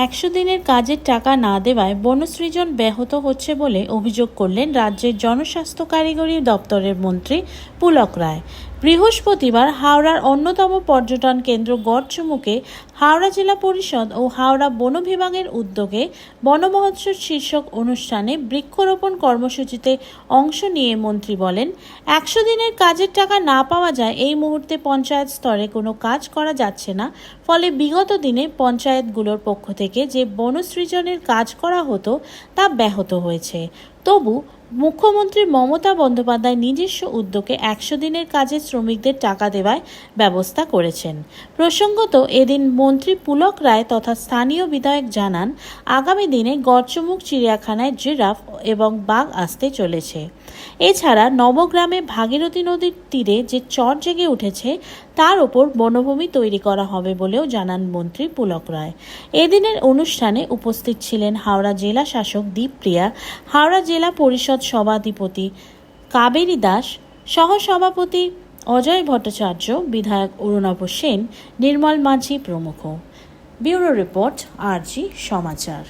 100 দিনের কাজের টাকা না দেওয়ায় বনসৃজন ব্যাহত হচ্ছে বলে অভিযোগ করলেন রাজ্যের জনস্বাস্থ্য কারিগরি দপ্তরের মন্ত্রী পুলক রায়। বৃহস্পতিবার হাওড়ার অন্যতম পর্যটন কেন্দ্র গড়চুমুকে হাওড়া জেলা পরিষদ ও হাওড়া বন বিভাগের উদ্যোগে বন মহোৎসব শীর্ষক অনুষ্ঠানে বৃক্ষরোপণ কর্মসূচিতে অংশ নিয়ে মন্ত্রী বলেন, 100 দিনের কাজের টাকা না পাওয়া যায় এই মুহূর্তে পঞ্চায়েত স্তরে কোনো কাজ করা যাচ্ছে না। ফলে বিগত দিনে পঞ্চায়েতগুলোর পক্ষ থেকে যে বনসৃজনের কাজ করা হতো তা ব্যাহত হয়েছে। তবু মুখ্যমন্ত্রী মমতা বন্দ্যোপাধ্যায় নিজস্ব উদ্যোগে 100 দিনের কাজে শ্রমিকদের টাকা দেওয়ার ব্যবস্থা করেছেন। প্রসঙ্গত এদিন মন্ত্রী পুলক রায় তথা স্থানীয় বিধায়ক জানান, আগামী দিনে গড়চুমুক চিড়িয়াখানায় জিরাফ এবং বাঘ আসতে চলেছে। এছাড়া নবগ্রামে ভাগীরথী নদীর তীরে যে চর জেগে উঠেছে তার ওপর বনভূমি তৈরি করা হবে বলেও জানান মন্ত্রী পুলক রায়। এদিনের অনুষ্ঠানে উপস্থিত ছিলেন হাওড়া জেলা শাসক দীপপ্রিয়া, হাওড়া জেলা পরিষদ সভাধিপতি কাবেরী দাস, সহসভাপতি অজয় ভট্টাচার্য, বিধায়ক অরুণাভ সেন, নির্মল মাঝি প্রমুখ। ব্যুরো রিপোর্ট, RG সমাচার।